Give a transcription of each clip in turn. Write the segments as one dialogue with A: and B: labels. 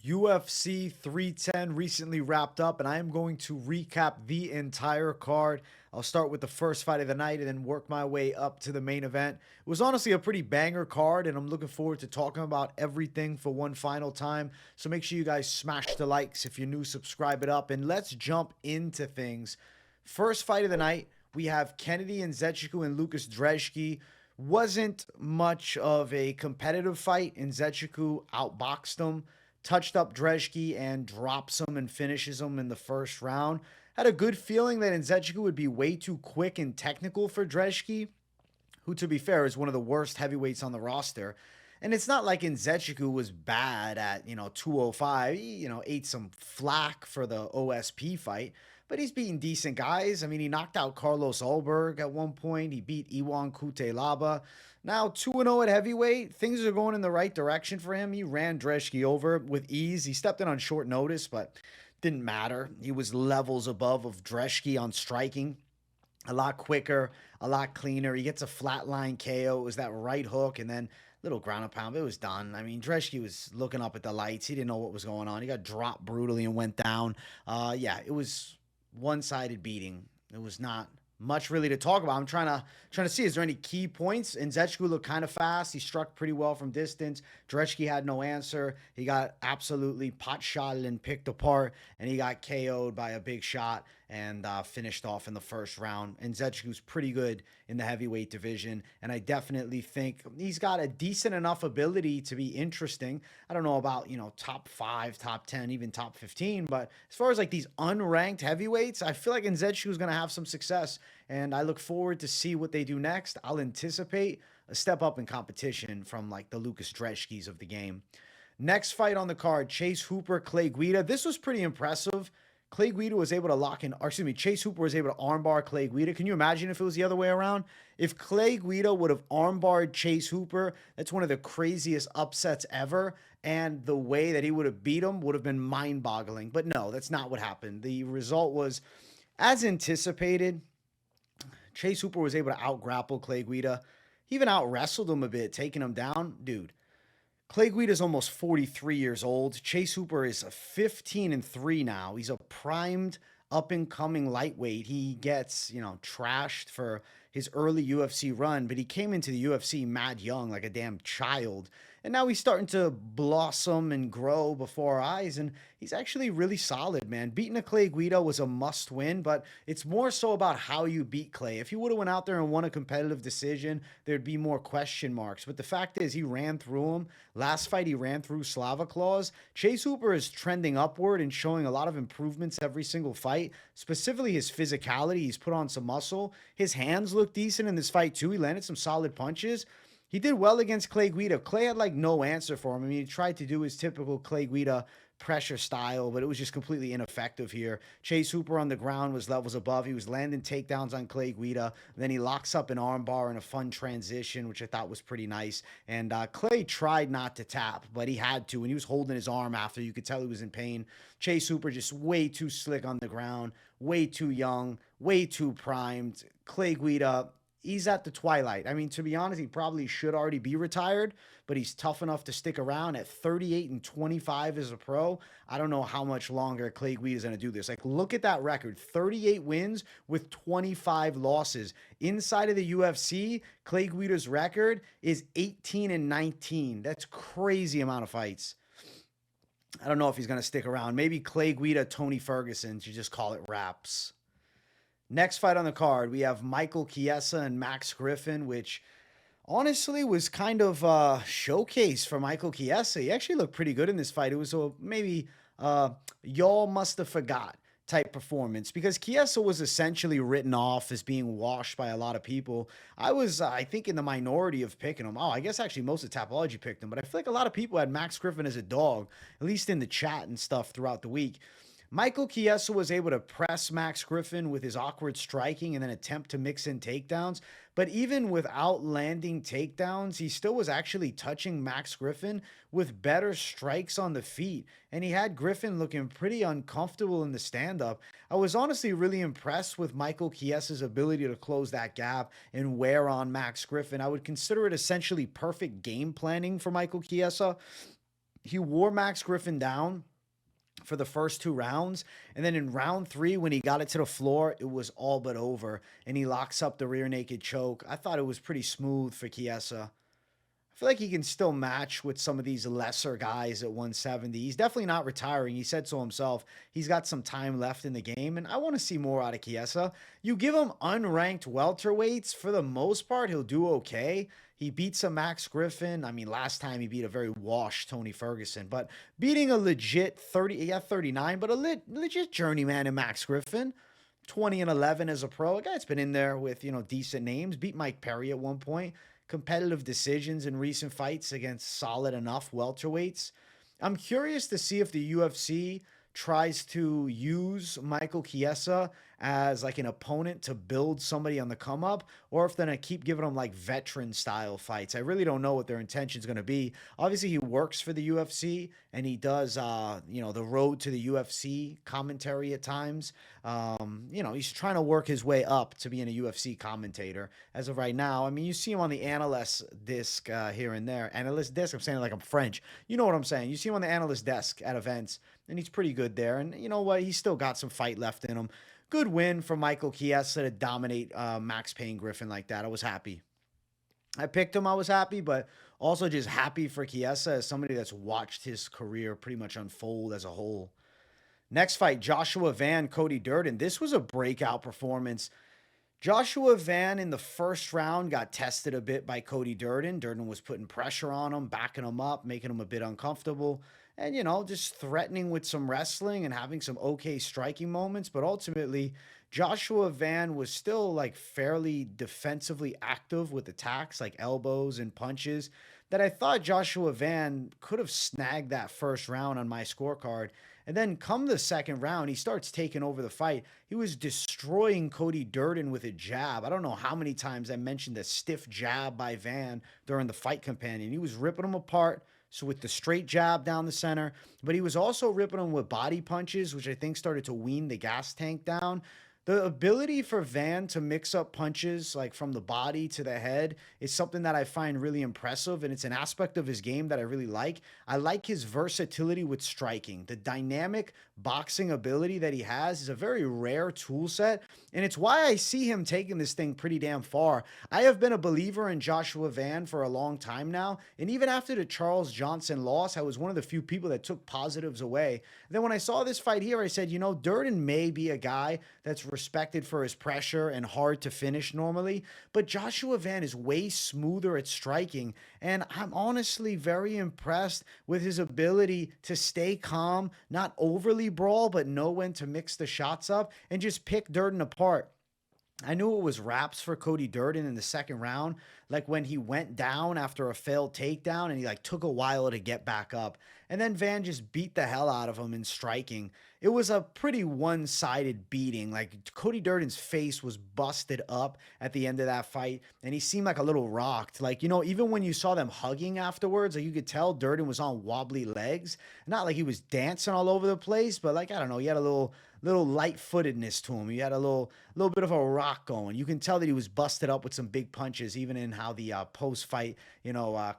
A: UFC 310 recently wrapped up, and I am going to recap the entire card. I'll start with the first fight of the night and then work my way up to the main event. It was honestly a pretty banger card, and I'm looking forward to talking about everything for one final time. So make sure you guys smash the likes. If you're new, subscribe it up, and let's jump into things. First fight of the night, we have Kennedy Nzechukwu and Łukasz Brzeski. Wasn't much of a competitive fight. Nzechukwu outboxed him, touched up Brzeski and drops him and finishes him in the first round. Had a good feeling that Nzechukwu would be way too quick and technical for Brzeski, who, to be fair, is one of the worst heavyweights on the roster. And it's not like Nzechukwu was bad at, 205. He, ate some flack for the OSP fight, but he's beaten decent guys. I mean, he knocked out Carlos Ulberg at one point. He beat Iwan Kutelaba. Now 2-0 at heavyweight. Things are going in the right direction for him. He ran Brzeski over with ease. He stepped in on short notice, but didn't matter. He was levels above of Brzeski on striking. A lot quicker, a lot cleaner. He gets a flatline KO. It was that right hook and then little ground and pound. It was done. I mean, Brzeski was looking up at the lights. He didn't know what was going on. He got dropped brutally and went down. Yeah, it was one-sided beating. It was not much really to talk about. I'm trying to see, is there any key points? Nzechukwu looked kind of fast. He struck pretty well from distance. Brzeski had no answer. He got absolutely pot-shotted and picked apart, and he got KO'd by a big shot and finished off in the first round. Nzechukwu's pretty good in the heavyweight division, and I definitely think he's got a decent enough ability to be interesting. I don't know about, top 5, top 10, even top 15, but as far as like these unranked heavyweights, I feel like Nzechukwu going to have some success, and I look forward to see what they do next. I'll anticipate a step up in competition from like the Łukasz Brzeski's of the game. Next fight on the card, Chase Hooper, Clay Guida. This was pretty impressive. Clay Guida was able to Chase Hooper was able to armbar Clay Guida. Can you imagine if it was the other way around? If Clay Guida would have armbarred Chase Hooper, that's one of the craziest upsets ever. And the way that he would have beat him would have been mind-boggling. But no, that's not what happened. The result was, as anticipated, Chase Hooper was able to out-grapple Clay Guida. He even out-wrestled him a bit, taking him down. Dude, Clay Guida is almost 43 years old. Chase Hooper is 15-3 now. He's a primed, up-and-coming lightweight. He gets, trashed for his early UFC run, but he came into the UFC mad young, like a damn child. And now he's starting to blossom and grow before our eyes, and he's actually really solid, man. Beating a Clay Guida was a must-win, but it's more so about how you beat Clay. If he would have went out there and won a competitive decision, there'd be more question marks. But the fact is, he ran through him. Last fight, he ran through Slava Claus. Chase Hooper is trending upward and showing a lot of improvements every single fight, specifically his physicality. He's put on some muscle. His hands look decent in this fight, too. He landed some solid punches. He did well against Clay Guida. Clay had like no answer for him. I mean, he tried to do his typical Clay Guida pressure style, but it was just completely ineffective here. Chase Hooper on the ground was levels above. He was landing takedowns on Clay Guida. Then he locks up an armbar in a fun transition, which I thought was pretty nice. And Clay tried not to tap, but he had to. And he was holding his arm after. You could tell he was in pain. Chase Hooper just way too slick on the ground, way too young, way too primed. Clay Guida, he's at the twilight. I mean, to be honest, he probably should already be retired, but he's tough enough to stick around at 38-25 as a pro. I don't know how much longer Clay Guida is going to do this. Like, look at that record. 38 wins with 25 losses. Inside of the UFC, Clay Guida's record is 18-19. That's crazy amount of fights. I don't know if he's going to stick around. Maybe Clay Guida, Tony Ferguson, you just call it wraps. Next fight on the card, we have Michael Chiesa and Max Griffin, which honestly was kind of a showcase for Michael Chiesa. He actually looked pretty good in this fight. It was maybe y'all must have forgot type performance because Chiesa was essentially written off as being washed by a lot of people. I was, I think, in the minority of picking him. Oh, I guess actually most of Tapology picked him, but I feel like a lot of people had Max Griffin as a dog, at least in the chat and stuff throughout the week. Michael Chiesa was able to press Max Griffin with his awkward striking and then attempt to mix in takedowns. But even without landing takedowns, he still was actually touching Max Griffin with better strikes on the feet. And he had Griffin looking pretty uncomfortable in the stand-up. I was honestly really impressed with Michael Chiesa's ability to close that gap and wear on Max Griffin. I would consider it essentially perfect game planning for Michael Chiesa. He wore Max Griffin down for the first 2 rounds. And then in round 3, when he got it to the floor, it was all but over. And he locks up the rear naked choke. I thought it was pretty smooth for Chiesa. I feel like he can still match with some of these lesser guys at 170. He's definitely not retiring. He said so himself. He's got some time left in the game, and I want to see more out of Chiesa. You give him unranked welterweights, for the most part, he'll do okay. He beats a Max Griffin. I mean, last time he beat a very washed Tony Ferguson, but beating a legit 30, yeah, 39, but a legit journeyman in Max Griffin. 20-11 as a pro. A guy that's been in there with, decent names. Beat Mike Perry at one point. Competitive decisions in recent fights against solid enough welterweights. I'm curious to see if the UFC tries to use Michael Chiesa as like an opponent to build somebody on the come up, or if they're going to keep giving him like veteran style fights. I really don't know what their intention is going to be. Obviously, he works for the UFC and he does, the road to the UFC commentary at times. He's trying to work his way up to being a UFC commentator as of right now. I mean, you see him on the analyst disc here and there. Analyst disc, I'm saying it like I'm French. You know what I'm saying? You see him on the analyst desk at events, and he's pretty good there. And you know what? He's still got some fight left in him. Good win for Michael Chiesa to dominate Max Payne Griffin like that. I was happy. I picked him. I was happy, but also just happy for Chiesa as somebody that's watched his career pretty much unfold as a whole. Next fight, Joshua Van, Cody Durden. This was a breakout performance. Joshua Van in the first round got tested a bit by Cody Durden. Durden was putting pressure on him, backing him up, making him a bit uncomfortable. And, just threatening with some wrestling and having some okay striking moments. But ultimately, Joshua Van was still like fairly defensively active with attacks like elbows and punches that I thought Joshua Van could have snagged that first round on my scorecard. And then come the second round, he starts taking over the fight. He was destroying Cody Durden with a jab. I don't know how many times I mentioned a stiff jab by Van during the fight companion. He was ripping him apart. So with the straight jab down the center, but he was also ripping him with body punches, which I think started to wean the gas tank down. The ability for Van to mix up punches like from the body to the head is something that I find really impressive, and it's an aspect of his game that I really like. I like his versatility with striking. The dynamic boxing ability that he has is a very rare tool set, and it's why I see him taking this thing pretty damn far. I have been a believer in Joshua Van for a long time now, and even after the Charles Johnson loss, I was one of the few people that took positives away. And then when I saw this fight here, I said, Durden may be a guy that's respected for his pressure and hard to finish normally, but Joshua Van is way smoother at striking, and I'm honestly very impressed with his ability to stay calm, not overly brawl, but know when to mix the shots up and just pick Durden apart. I knew it was wraps for Cody Durden in the second round, like when he went down after a failed takedown and he like took a while to get back up. And then Van just beat the hell out of him in striking. It was a pretty one-sided beating. Like Cody Durden's face was busted up at the end of that fight, and he seemed like a little rocked. Like, even when you saw them hugging afterwards, like you could tell Durden was on wobbly legs. Not like he was dancing all over the place, but like, I don't know, he had a little light-footedness to him. He had a little bit of a rock going. You can tell that he was busted up with some big punches, even in how the post-fight,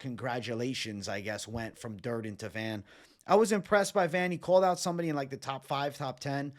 A: congratulations, I guess, went from Durden to Van. I was impressed by Van. He called out somebody in like the top 5, top 10.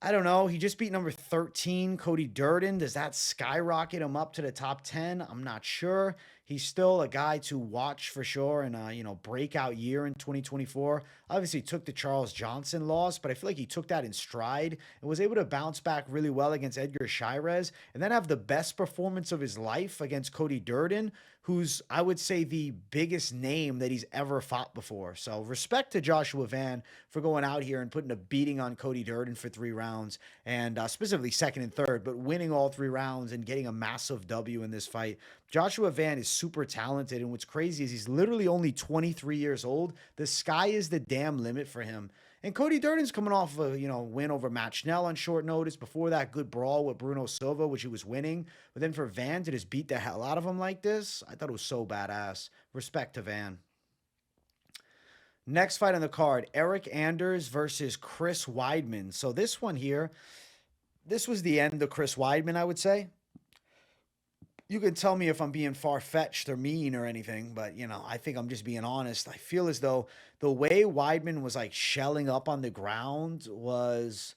A: I don't know. He just beat number 13, Cody Durden. Does that skyrocket him up to the top 10? I'm not sure. He's still a guy to watch for sure in a, breakout year in 2024. Obviously took the Charles Johnson loss, but I feel like he took that in stride and was able to bounce back really well against Edgar Chairez and then have the best performance of his life against Cody Durden, who's, I would say, the biggest name that he's ever fought before. So respect to Joshua Van for going out here and putting a beating on Cody Durden for 3 rounds, and specifically second and third, but winning all 3 rounds and getting a massive W in this fight. Joshua Van is super talented, and what's crazy is he's literally only 23 years old. The sky is the damn limit for him. And Cody Durden's coming off of a, win over Matt Schnell on short notice. Before that, good brawl with Bruno Silva, which he was winning. But then for Van to just beat the hell out of him like this, I thought it was so badass. Respect to Van. Next fight on the card, Eryk Anders versus Chris Weidman. So this one here, this was the end of Chris Weidman, I would say. You can tell me if I'm being far-fetched or mean or anything, but I think I'm just being honest. I feel as though the way Weidman was like shelling up on the ground was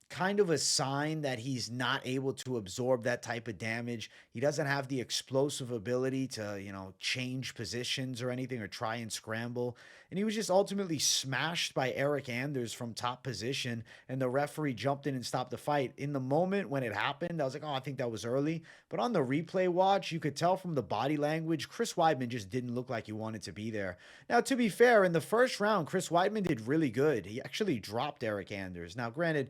A: kind of a sign that he's not able to absorb that type of damage. He doesn't have the explosive ability to, change positions or anything or try and scramble. And he was just ultimately smashed by Eryk Anders from top position. And the referee jumped in and stopped the fight. In the moment when it happened, I was like, oh, I think that was early. But on the replay watch, you could tell from the body language, Chris Weidman just didn't look like he wanted to be there. Now, to be fair, in the first round, Chris Weidman did really good. He actually dropped Eryk Anders. Now, granted,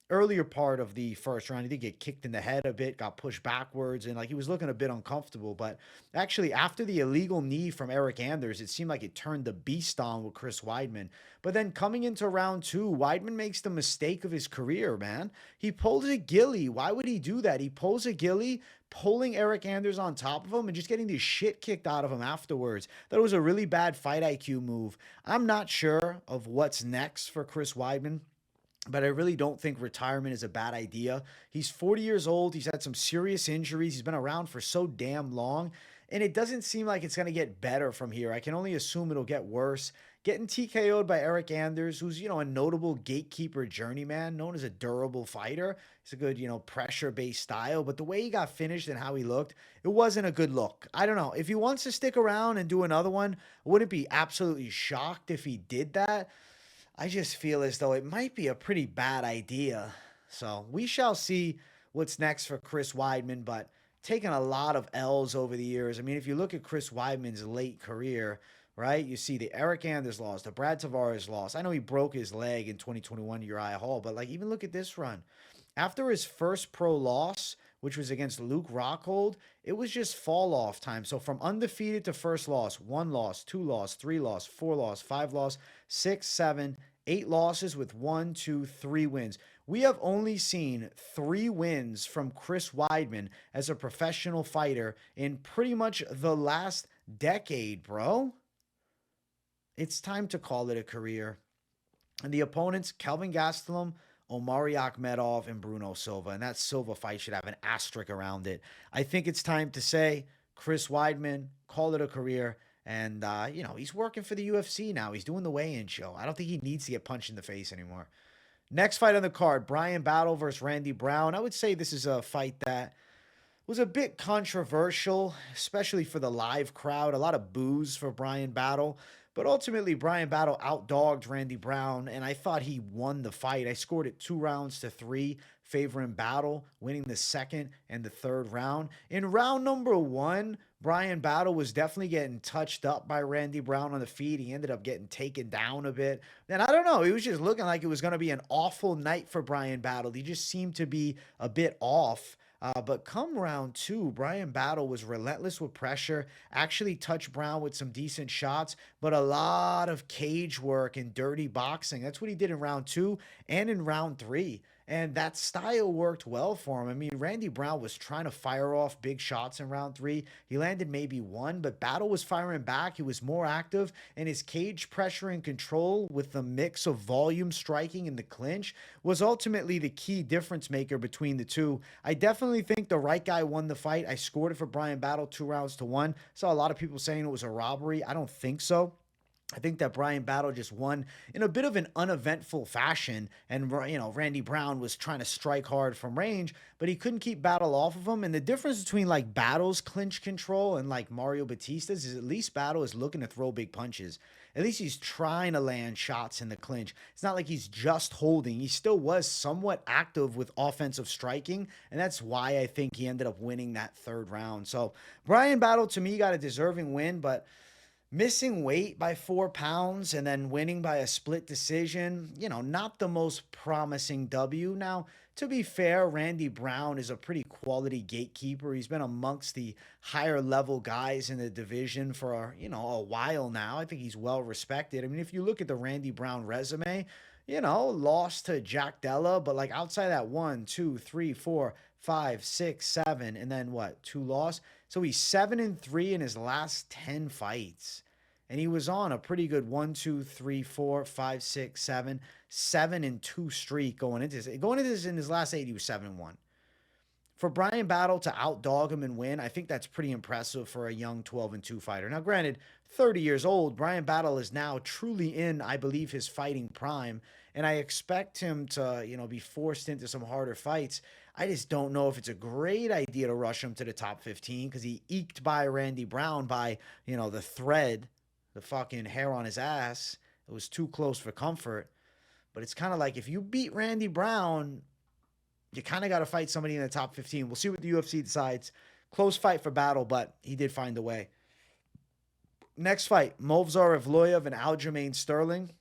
A: earlier part of the first round, he did get kicked in the head a bit, got pushed backwards, and like he was looking a bit uncomfortable. But actually, after the illegal knee from Eryk Anders, it seemed like it turned the beast on with Chris Weidman. But then coming into round two, Weidman makes the mistake of his career, man. He pulls a ghillie. Why would he do that? He pulls a ghillie, pulling Eryk Anders on top of him and just getting the shit kicked out of him afterwards. That was a really bad fight IQ move. I'm not sure of what's next for Chris Weidman, but I really don't think retirement is a bad idea. He's 40 years old. He's had some serious injuries. He's been around for so damn long. And it doesn't seem like it's going to get better from here. I can only assume it'll get worse. Getting TKO'd by Eryk Anders, who's, a notable gatekeeper journeyman, known as a durable fighter. It's a good, pressure-based style. But the way he got finished and how he looked, it wasn't a good look. I don't know. If he wants to stick around and do another one, I wouldn't be absolutely shocked if he did that. I just feel as though it might be a pretty bad idea. So we shall see what's next for Chris Weidman, but taking a lot of L's over the years. I mean, if you look at Chris Weidman's late career, right, you see the Eryk Anders loss, the Brad Tavares loss. I know he broke his leg in 2021 to Uriah Hall, but like even look at this run. After his first pro loss, which was against Luke Rockhold, it was just fall off time. So from undefeated to first loss, 1 loss, 2 loss, 3 loss, 4 loss, 5 loss, 6, 7, 8 losses with 1, 2, 3 wins. We have only seen 3 wins from Chris Weidman as a professional fighter in pretty much the last decade, bro. It's time to call it a career. And the opponents, Kelvin Gastelum, Omari Akhmedov, and Bruno Silva. And that Silva fight should have an asterisk around it. I think it's time to say, Chris Weidman, call it a career. And, he's working for the UFC now. He's doing the weigh-in show. I don't think he needs to get punched in the face anymore. Next fight on the card, Bryan Battle versus Randy Brown. I would say this is a fight that was a bit controversial, especially for the live crowd. A lot of boos for Bryan Battle. But ultimately, Bryan Battle outdogged Randy Brown, and I thought he won the fight. I scored it 2-3, favoring Battle, winning the second and the third round. In round number 1, Bryan Battle was definitely getting touched up by Randy Brown on the feet. He ended up getting taken down a bit. And I don't know, he was just looking like it was going to be an awful night for Bryan Battle. He just seemed to be a bit off. But come round 2, Bryan Battle was relentless with pressure, actually touched Brown with some decent shots, but a lot of cage work and dirty boxing. That's what he did in round 2 and in round 3. And that style worked well for him. I mean, Randy Brown was trying to fire off big shots in round 3. He landed maybe 1, but Battle was firing back. He was more active, and his cage pressure and control with the mix of volume striking in the clinch was ultimately the key difference maker between the two. I definitely think the right guy won the fight. I scored it for Bryan Battle 2-1. Saw a lot of people saying it was a robbery. I don't think so. I think that Bryan Battle just won in a bit of an uneventful fashion. And, Randy Brown was trying to strike hard from range, but he couldn't keep Battle off of him. And the difference between like Battle's clinch control and like Mario Batista's is at least Battle is looking to throw big punches. At least he's trying to land shots in the clinch. It's not like he's just holding. He still was somewhat active with offensive striking. And that's why I think he ended up winning that third round. So Bryan Battle to me got a deserving win, but missing weight by 4 pounds and then winning by a split decision, not the most promising W. Now, to be fair, Randy Brown is a pretty quality gatekeeper. He's been amongst the higher level guys in the division for, a while now. I think he's well respected. I mean, if you look at the Randy Brown resume, lost to Jack Della, but like outside that 1, 2, 3, 4, 5, 6, 7, and then what? 2 loss. So he's 7-3 in his last 10 fights. And he was on a pretty good 1, 2, 3, 4, 5, 6, 7, 7-2 streak going into this. In his last 8, he was 7-1. For Bryan Battle to outdog him and win, I think that's pretty impressive for a young 12-2 fighter. Now, granted, 30 years old, Bryan Battle is now truly in, I believe, his fighting prime, and I expect him to, be forced into some harder fights. I just don't know if it's a great idea to rush him to the top 15 because he eked by Randy Brown by, the thread, the fucking hair on his ass. It was too close for comfort. But it's kind of like if you beat Randy Brown, you kind of got to fight somebody in the top 15. We'll see what the UFC decides. Close fight for Battle, but he did find a way. Next fight, Movsar Evloev and Aljamain Sterling.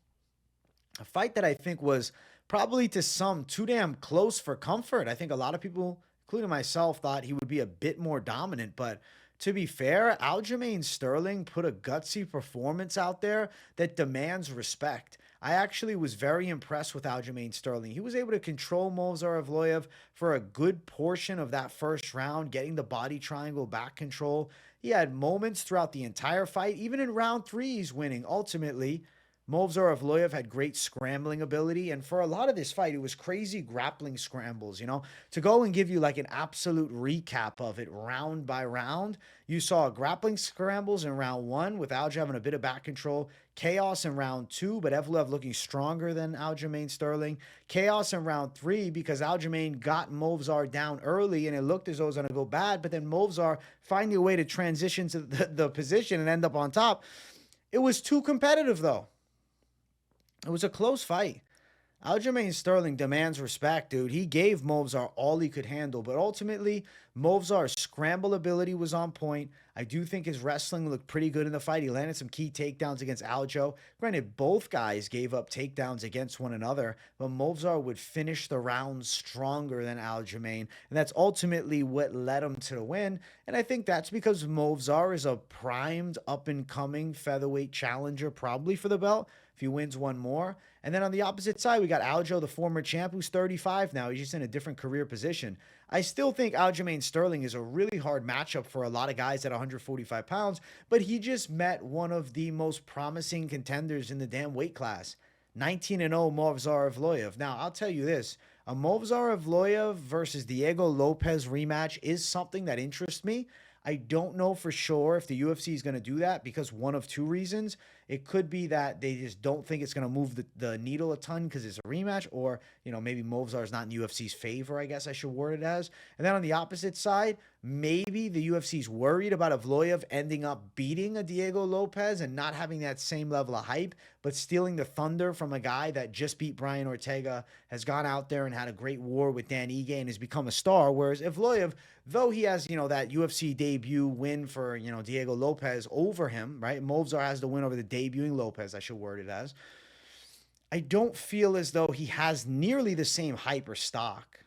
A: A fight that I think was probably to some too damn close for comfort. I think a lot of people, including myself, thought he would be a bit more dominant, but to be fair, Aljamain Sterling put a gutsy performance out there that demands respect. I actually was very impressed with Aljamain Sterling. He was able to control Movsar Evloev for a good portion of that first round, getting the body triangle back control. He had moments throughout the entire fight, even in round 3, he's winning. Ultimately, Movsar Evloev had great scrambling ability, and for a lot of this fight, it was crazy grappling scrambles, To go and give you like an absolute recap of it round by round, you saw grappling scrambles in round 1 with Alj having a bit of back control, chaos in round 2, but Evloev looking stronger than Aljamain Sterling, chaos in round 3 because Aljamain got Movsar down early and it looked as though it was going to go bad, but then Movsar finding a way to transition to the position and end up on top. It was too competitive though. It was a close fight. Aljamain Sterling demands respect, dude. He gave Movsar all he could handle, but ultimately, Movsar's scramble ability was on point. I do think his wrestling looked pretty good in the fight. He landed some key takedowns against Aljo. Granted, both guys gave up takedowns against one another, but Movsar would finish the round stronger than Aljamain, and that's ultimately what led him to the win. And I think that's because Movsar is a primed, up-and-coming featherweight challenger, probably for the belt, if he wins one more. And then on the opposite side, we got Aljo, the former champ, who's 35 now. He's just in a different career position. I still think Aljamain Sterling is a really hard matchup for a lot of guys at 145 pounds, but he just met one of the most promising contenders in the damn weight class. 19-0 Movsar Evloev. Now, I'll tell you this. A Movsar Evloev versus Diego Lopez rematch is something that interests me. I don't know for sure if the UFC is going to do that because one of two reasons. It could be that they just don't think it's going to move the needle a ton because it's a rematch, or, maybe Movsar is not in UFC's favor, I guess I should word it as. And then on the opposite side, maybe the UFC's worried about Evloev ending up beating a Diego Lopez and not having that same level of hype, but stealing the thunder from a guy that just beat Brian Ortega, has gone out there and had a great war with Dan Ige and has become a star, whereas Evloev, though he has, that UFC debut win for, Diego Lopez over him, right? Movsar has the win over the debuting Lopez, I should word it as. I don't feel as though he has nearly the same hype or stock.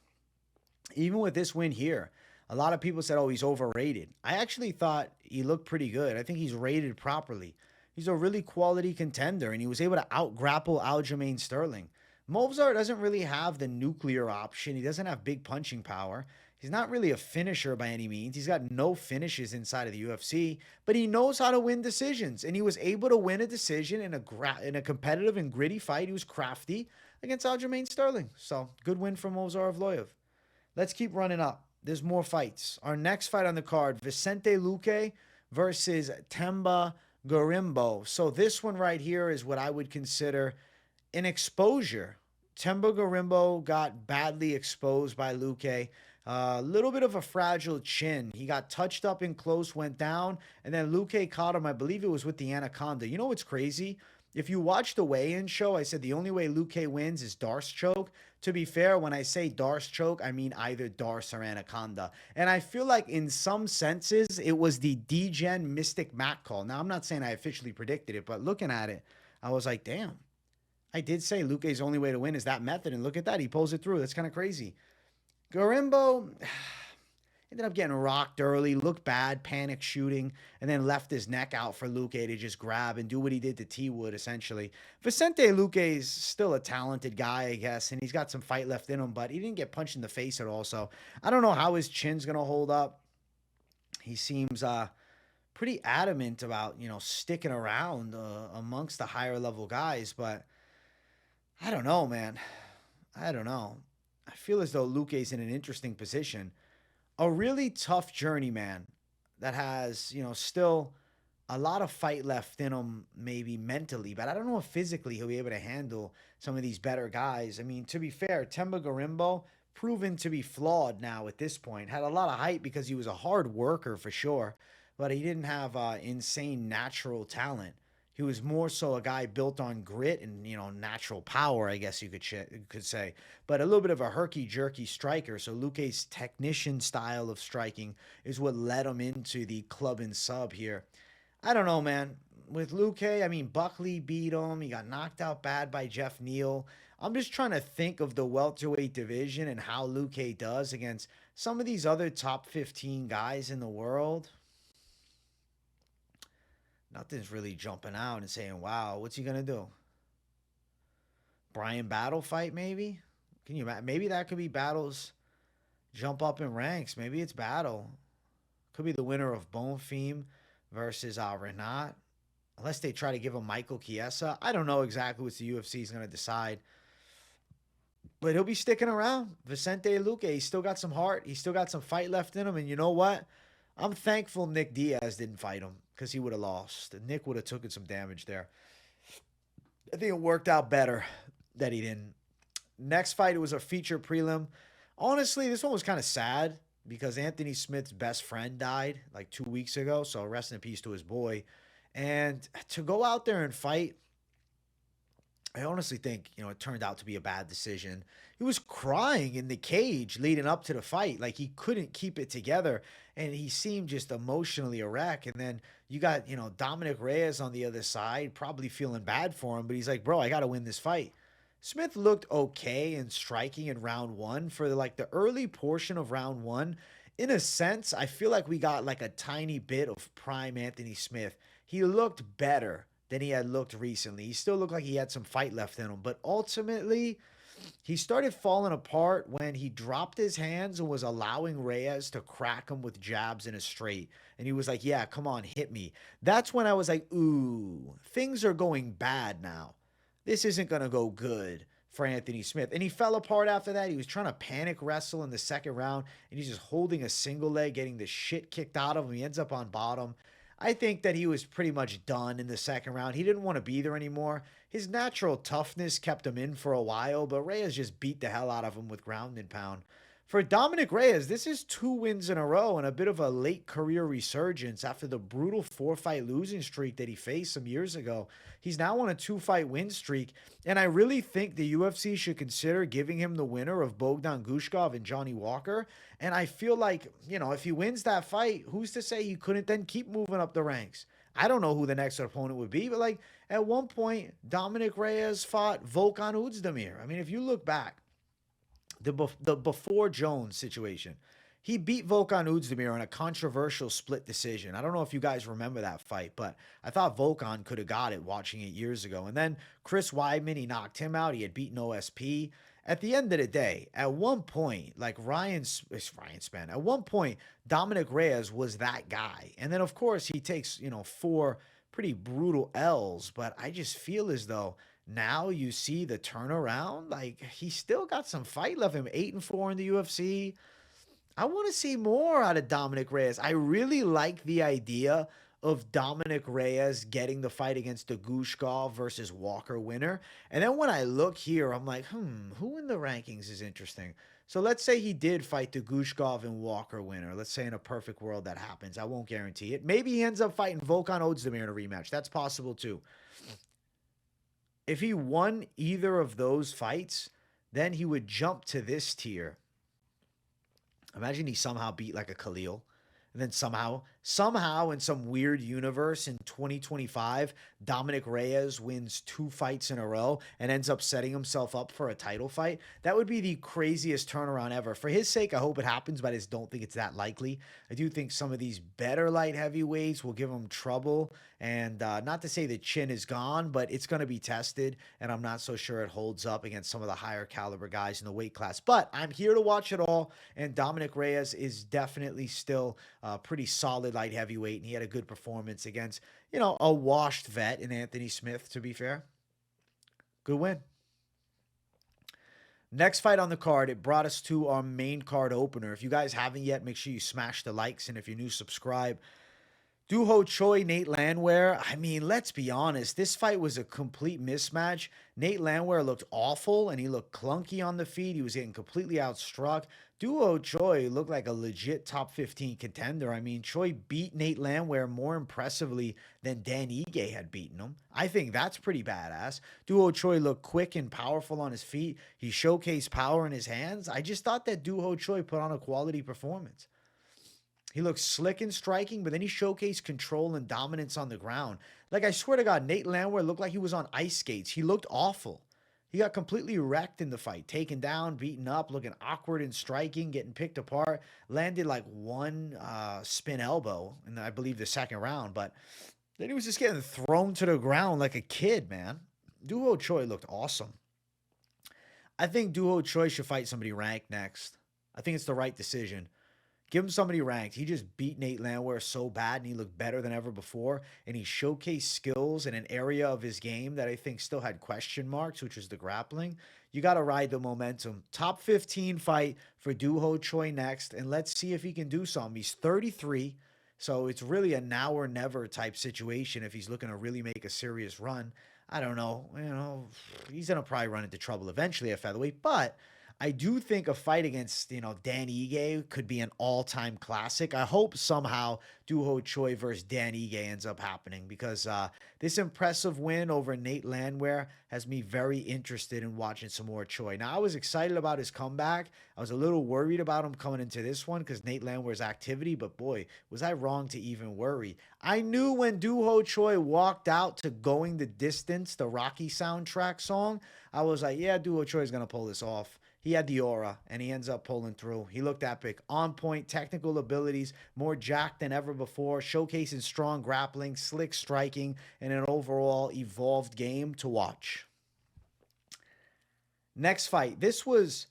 A: Even with this win here, a lot of people said, oh, he's overrated. I actually thought he looked pretty good. I think he's rated properly. He's a really quality contender, and he was able to out-grapple Aljamain Sterling. Movsar doesn't really have the nuclear option. He doesn't have big punching power. He's not really a finisher by any means. He's got no finishes inside of the UFC, but he knows how to win decisions, and he was able to win a decision in a competitive and gritty fight. He was crafty against Aljamain Sterling. So, good win from Movsar Evloev. Let's keep running up. There's more fights. Our next fight on the card, Vicente Luque versus Themba Gorimbo. So this one right here is what I would consider an exposure. Themba Gorimbo got badly exposed by Luque. A little bit of a fragile chin. He got touched up in close, went down, and then Luque caught him. I believe it was with the anaconda. You know what's crazy? If you watch the weigh-in show, I said the only way Luque wins is Darce choke. To be fair, when I say Darce choke, I mean either Darce or anaconda. And I feel like in some senses, it was the D-Gen Mystic Mac call. Now, I'm not saying I officially predicted it, but looking at it, I was like, damn. I did say Luque's only way to win is that method, and look at that. He pulls it through. That's kind of crazy. Gorimbo ended up getting rocked early, looked bad, panic shooting, and then left his neck out for Luque to just grab and do what he did to T-Wood, essentially. Vicente Luque is still a talented guy, I guess, and he's got some fight left in him, but he didn't get punched in the face at all, so I don't know how his chin's going to hold up. He seems pretty adamant about, sticking around amongst the higher-level guys, but I don't know, man. I don't know. I feel as though Luque's in an interesting position. A really tough journeyman that has, still a lot of fight left in him, maybe mentally, but I don't know if physically he'll be able to handle some of these better guys. I mean, to be fair, Themba Gorimbo, proven to be flawed now at this point, had a lot of hype because he was a hard worker for sure, but he didn't have insane natural talent. He was more so a guy built on grit and natural power, I guess you could say, but a little bit of a herky jerky striker. So Luque's technician style of striking is what led him into the club and sub here. I don't know, man. With Luque, I mean, Buckley beat him. He got knocked out bad by Jeff Neal. I'm just trying to think of the welterweight division and how Luque does against some of these other top 15 guys in the world. Nothing's really jumping out and saying, wow, what's he going to do? Bryan battle fight, maybe? Can you maybe that could be Battle's jump up in ranks. Maybe it's Battle. Could be the winner of Bonfim versus Renat. Unless they try to give him Michael Chiesa. I don't know exactly what the UFC is going to decide. But he'll be sticking around. Vicente Luque, he's still got some heart. He's still got some fight left in him. And you know what? I'm thankful Nick Diaz didn't fight him because he would have lost. Nick would have taken some damage there. I think it worked out better that he didn't. Next fight, it was a feature prelim. Honestly, this one was kind of sad because Anthony Smith's best friend died like 2 weeks ago. So rest in peace to his boy. And to go out there and fight, I honestly think, it turned out to be a bad decision. He was crying in the cage leading up to the fight. Like he couldn't keep it together. And he seemed just emotionally a wreck. And then you got, Dominick Reyes on the other side, probably feeling bad for him. But he's like, bro, I got to win this fight. Smith looked okay in striking in round one for the early portion of round one. In a sense, I feel like we got like a tiny bit of prime Anthony Smith. He looked better than he had looked recently. He still looked like he had some fight left in him, but ultimately he started falling apart when he dropped his hands and was allowing Reyes to crack him with jabs in a straight. And he was like, yeah, come on, hit me. That's when I was like, ooh, things are going bad now. This isn't going to go good for Anthony Smith. And he fell apart after that. He was trying to panic wrestle in the second round, and he's just holding a single leg, getting the shit kicked out of him. He ends up on bottom. I think that he was pretty much done in the second round. He didn't want to be there anymore. His natural toughness kept him in for a while, but Reyes just beat the hell out of him with ground and pound. For Dominick Reyes, this is 2 wins in a row and a bit of a late career resurgence after the brutal 4-fight losing streak that he faced some years ago. He's now on a 2-fight win streak, and I really think the UFC should consider giving him the winner of Bogdan Gushkov and Johnny Walker. And I feel like, if he wins that fight, who's to say he couldn't then keep moving up the ranks? I don't know who the next opponent would be, but at one point, Dominick Reyes fought Volkan Oezdemir. I mean, if you look back, the before Jones situation, he beat Volkan Oezdemir on a controversial split decision. I don't know if you guys remember that fight, but I thought Volkan could have got it watching it years ago. And then Chris Weidman, he knocked him out. He had beaten OSP. At the end of the day, at one point, like Ryan Spann, at one point, Dominick Reyes was that guy. And then, of course, he takes, 4 pretty brutal L's. But I just feel as though now you see the turnaround. Like, he still got some fight left. Him 8-4 in the UFC. I want to see more out of Dominick Reyes. I really like the idea of Dominick Reyes getting the fight against the Gushkov versus Walker winner. And then when I look here, I'm like, who in the rankings is interesting? So let's say he did fight the Gushkov and Walker winner. Let's say in a perfect world that happens. I won't guarantee it. Maybe he ends up fighting Volkan Oezdemir in a rematch. That's possible too. If he won either of those fights, then he would jump to this tier. Imagine he somehow beat like a Khalil. And then somehow in some weird universe in 2025, Dominick Reyes wins 2 fights in a row and ends up setting himself up for a title fight. That would be the craziest turnaround ever. For his sake, I hope it happens, but I just don't think it's that likely. I do think some of these better light heavyweights will give him trouble. And not to say the chin is gone, but it's going to be tested. And I'm not so sure it holds up against some of the higher caliber guys in the weight class. But I'm here to watch it all. And Dominick Reyes is definitely still pretty solid light heavyweight, and he had a good performance against, a washed vet in Anthony Smith, to be fair. Good win. Next fight on the card, it brought us to our main card opener. If you guys haven't yet, make sure you smash the likes, and if you're new, subscribe. Choi, Nate Landwehr. I mean, let's be honest. This fight was a complete mismatch. Nate Landwehr looked awful and he looked clunky on the feet. He was getting completely outstruck. Choi looked like a legit top 15 contender. I mean, Choi beat Nate Landwehr more impressively than Dan Ige had beaten him. I think that's pretty badass. Choi looked quick and powerful on his feet. He showcased power in his hands. I just thought that Choi put on a quality performance. He looked slick and striking, but then he showcased control and dominance on the ground. Like, I swear to God, Nate Landwehr looked like he was on ice skates. He looked awful. He got completely wrecked in the fight, taken down, beaten up, looking awkward in striking, getting picked apart. Landed like one spin elbow in, I believe, the second round. But then he was just getting thrown to the ground like a kid, man. Choi looked awesome. I think Choi should fight somebody ranked next. I think it's the right decision. Give him somebody ranked. He just beat Nate Landwehr so bad, and he looked better than ever before. And he showcased skills in an area of his game that I think still had question marks, which was the grappling. You got to ride the momentum. Top 15 fight for Choi next, and let's see if he can do something. He's 33, so it's really a now or never type situation if he's looking to really make a serious run. I don't know. He's going to probably run into trouble eventually at featherweight, but I do think a fight against, Dan Ige could be an all-time classic. I hope somehow Choi versus Dan Ige ends up happening because this impressive win over Nate Landwehr has me very interested in watching some more Choi. Now, I was excited about his comeback. I was a little worried about him coming into this one because Nate Landwehr's activity, but boy, was I wrong to even worry. I knew when Choi walked out to Going the Distance, the Rocky soundtrack song, I was like, yeah, Choi is going to pull this off. He had the aura, and he ends up pulling through. He looked epic. On point, technical abilities, more jacked than ever before, showcasing strong grappling, slick striking, and an overall evolved game to watch. Next fight. This was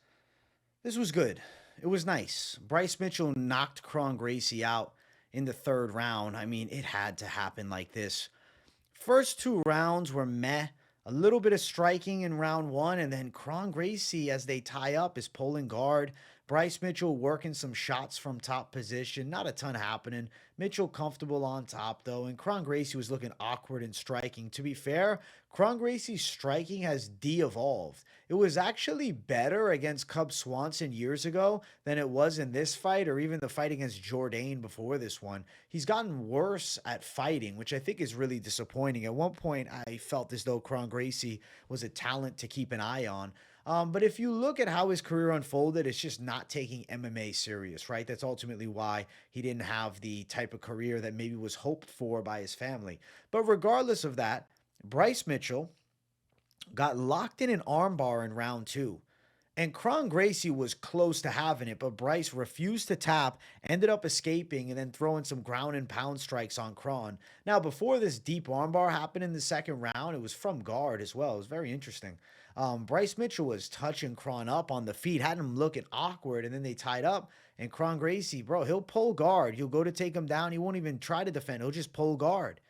A: good. It was nice. Bryce Mitchell knocked Gracie out in the third round. I mean, it had to happen like this. First two rounds were meh. A little bit of striking in round one, and then Gracie, as they tie up, is pulling guard. Bryce Mitchell working some shots from top position. Not a ton happening. Mitchell comfortable on top, though, and Gracie was looking awkward in striking. To be fair, Gracie's striking has de-evolved. It was actually better against Cub Swanson years ago than it was in this fight or even the fight against Jourdain before this one. He's gotten worse at fighting, which I think is really disappointing. At one point, I felt as though Gracie was a talent to keep an eye on. But if you look at how his career unfolded, it's just not taking MMA serious, right? That's ultimately why he didn't have the type of career that maybe was hoped for by his family. But regardless of that, Bryce Mitchell got locked in an armbar in round two. And Gracie was close to having it, but Bryce refused to tap, ended up escaping, and then throwing some ground and pound strikes on Kron. Now, before this deep armbar happened in the second round, it was from guard as well. It was very interesting. Bryce Mitchell was touching Kron up on the feet, had him looking awkward, and then they tied up. And Gracie, bro, he'll pull guard. You'll go to take him down. He won't even try to defend. He'll just pull guard.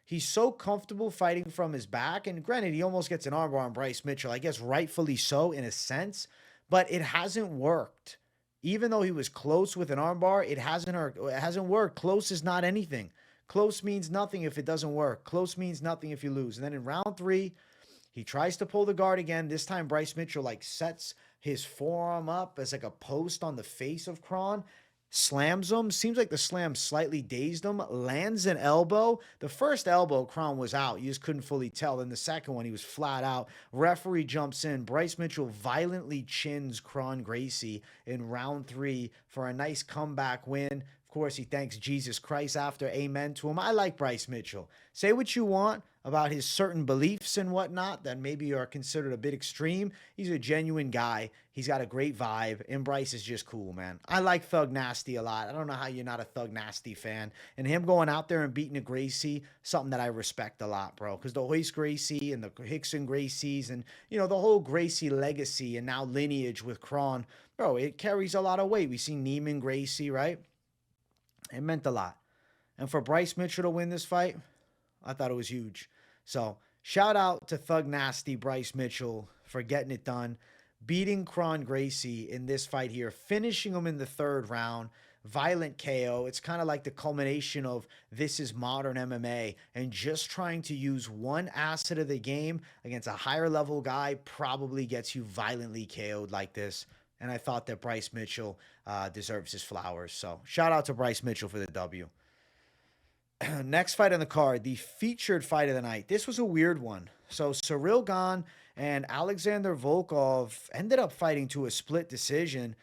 A: He's so comfortable fighting from his back. And granted, he almost gets an armbar on Bryce Mitchell. I guess rightfully so in a sense. But it hasn't worked. Even though he was close with an armbar, it hasn't worked. Close is not anything. Close means nothing if it doesn't work. Close means nothing if you lose. And then in round three, he tries to pull the guard again. This time, Bryce Mitchell sets his forearm up as a post on the face of Kron. Slams him. Seems like the slam slightly dazed him. Lands an elbow. The first elbow, Kron was out. You just couldn't fully tell. Then the second one, he was flat out. Referee jumps in. Bryce Mitchell violently chins Gracie in round three for a nice comeback win. Of course, he thanks Jesus Christ after. Amen to him. I like Bryce Mitchell. Say what you want about his certain beliefs and whatnot that maybe are considered a bit extreme. He's a genuine guy. He's got a great vibe, and Bryce is just cool, man. I like Thug Nasty a lot. I don't know how you're not a Thug Nasty fan. And him going out there and beating a Gracie, something that I respect a lot, bro. Because the Hoist Gracie and the Hickson Gracies and, the whole Gracie legacy and now lineage with Kron, bro, it carries a lot of weight. We see Neiman Gracie, right? It meant a lot. And for Bryce Mitchell to win this fight, I thought it was huge. So, shout out to Thug Nasty Bryce Mitchell for getting it done. beating Kron Gracie in this fight here, finishing him in the third round. Violent KO. It's kind of like the culmination of this is modern MMA, and just trying to use one asset of the game against a higher level guy probably gets you violently KO'd like this. And I thought that Bryce Mitchell deserves his flowers. So shout out to Bryce Mitchell for the W. Next fight on the card, the featured fight of the night. This was a weird one. So Ciryl Gane and Alexander Volkov ended up fighting to a split decision.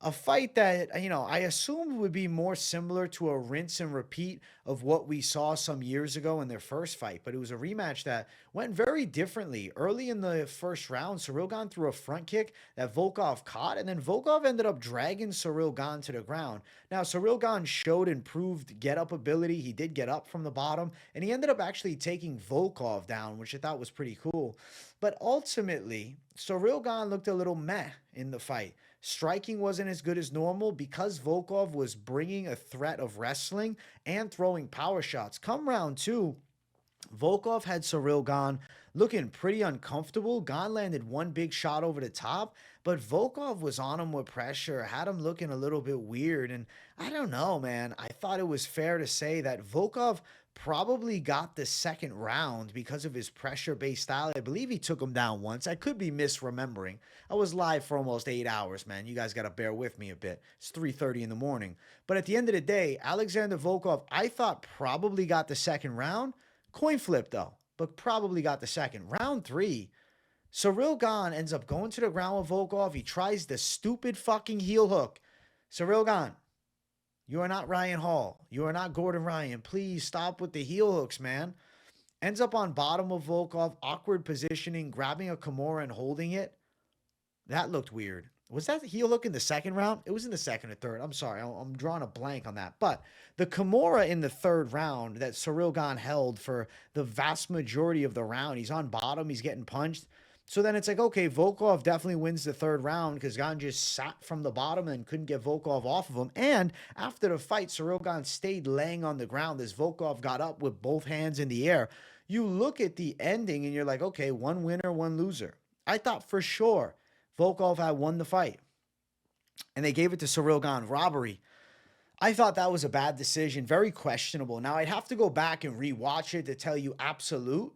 A: A fight that, I assumed would be more similar to a rinse and repeat of what we saw some years ago in their first fight, but it was a rematch that went very differently. Early in the first round, Ciryl Gane threw a front kick that Volkov caught, and then Volkov ended up dragging Ciryl Gane to the ground. Now, Ciryl Gane showed improved get-up ability. He did get up from the bottom, and he ended up actually taking Volkov down, which I thought was pretty cool. But ultimately, Ciryl Gane looked a little meh in the fight. Striking wasn't as good as normal because Volkov was bringing a threat of wrestling and throwing power shots. Come round two, Volkov had Ciryl Gane looking pretty uncomfortable. Gane landed one big shot over the top, but Volkov was on him with pressure, had him looking a little bit weird. And I don't know, man. I thought it was fair to say that Volkov probably got the second round because of his pressure-based style. I believe he took him down once. I could be misremembering. I was live for almost 8 hours, man. You guys got to bear with me a bit. It's 3:30 in the morning. But at the end of the day, Alexander Volkov, I thought probably got the second round. Coin flip, though, but probably got the second. Round three, Ciryl Gane ends up going to the ground with Volkov. He tries the stupid fucking heel hook. Ciryl Gane, you are not Ryan Hall. You are not Gordon Ryan. Please stop with the heel hooks, man. Ends up on bottom of Volkov, awkward positioning, grabbing a Kimura and holding it. That looked weird. Was that heel hook in the second round? It was in the second or third. I'm sorry. I'm drawing a blank on that. But the Kimura in the third round that Ciryl Gane held for the vast majority of the round, he's on bottom. He's getting punched. So then it's like, okay, Volkov definitely wins the third round because Gane just sat from the bottom and couldn't get Volkov off of him. And after the fight, Ciryl Gane stayed laying on the ground as Volkov got up with both hands in the air. You look at the ending and you're like, okay, one winner, one loser. I thought for sure Volkov had won the fight. And they gave it to Ciryl Gane. Robbery. I thought that was a bad decision. Very questionable. Now, I'd have to go back and rewatch it to tell you absolute.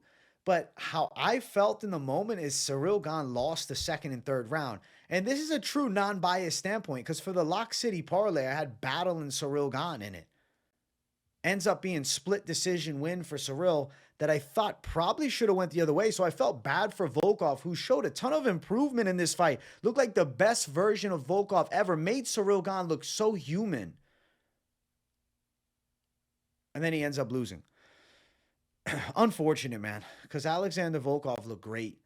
A: But how I felt in the moment is Ciryl Gane lost the second and third round. And this is a true non-biased standpoint because for the Lock City parlay, I had Battle and Ciryl Gane in it. Ends up being split decision win for Ciryl that I thought probably should have went the other way. So I felt bad for Volkov, who showed a ton of improvement in this fight. Looked like the best version of Volkov ever. Made Ciryl Gane look so human. And then he ends up losing. Unfortunate, man, because Alexander Volkov looked great.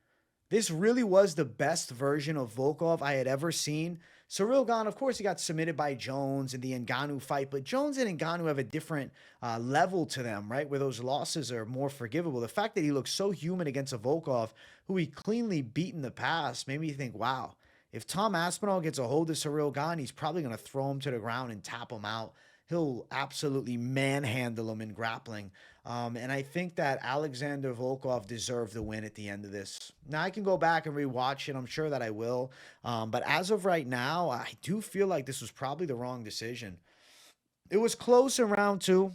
A: This really was the best version of Volkov I had ever seen. Ciryl Gane, of course, he got submitted by Jones in the Ngannou fight, but Jones and Ngannou have a different level to them, right, where those losses are more forgivable. The fact that he looked so human against a Volkov who he cleanly beat in the past made me think, wow, if Tom Aspinall gets a hold of Ciryl Gane, he's probably going to throw him to the ground and tap him out. He'll absolutely manhandle him in grappling. And I think that Alexander Volkov deserved the win at the end of this. Now, I can go back and rewatch it. I'm sure that I will. But as of right now, I do feel like this was probably the wrong decision. It was close in round two.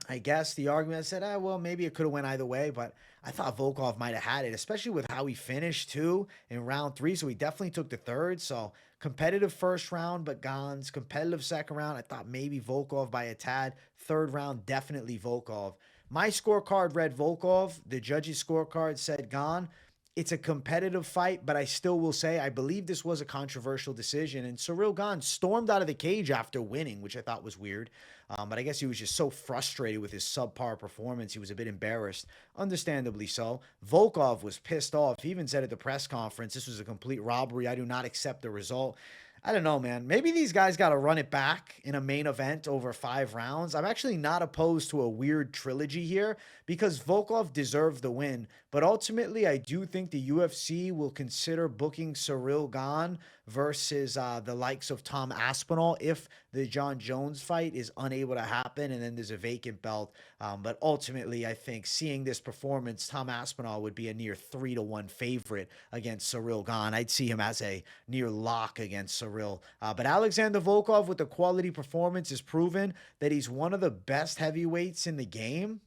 A: I guess the argument said, well, maybe it could have went either way, but I thought Volkov might have had it, especially with how he finished too in round three. So he definitely took the third. So competitive first round, but Gane's competitive second round. I thought maybe Volkov by a tad. Third round, definitely Volkov. My scorecard read Volkov. The judges' scorecard said Gane. It's a competitive fight, but I still will say I believe this was a controversial decision. And Ciryl Gane stormed out of the cage after winning, which I thought was weird. But I guess he was just so frustrated with his subpar performance. He was a bit embarrassed, understandably so. Volkov was pissed off. He even said at the press conference, this was a complete robbery. I do not accept the result. I don't know, man. Maybe these guys got to run it back in a main event over 5 rounds. I'm actually not opposed to a weird trilogy here because Volkov deserved the win. But ultimately, I do think the UFC will consider booking Ciryl Gane versus the likes of Tom Aspinall if the John Jones fight is unable to happen and then there's a vacant belt. But ultimately, I think seeing this performance, Tom Aspinall would be a near 3-1 favorite against Ciryl Gane. I'd see him as a near lock against Ciryl. But Alexander Volkov, with the quality performance, has proven that he's one of the best heavyweights in the game.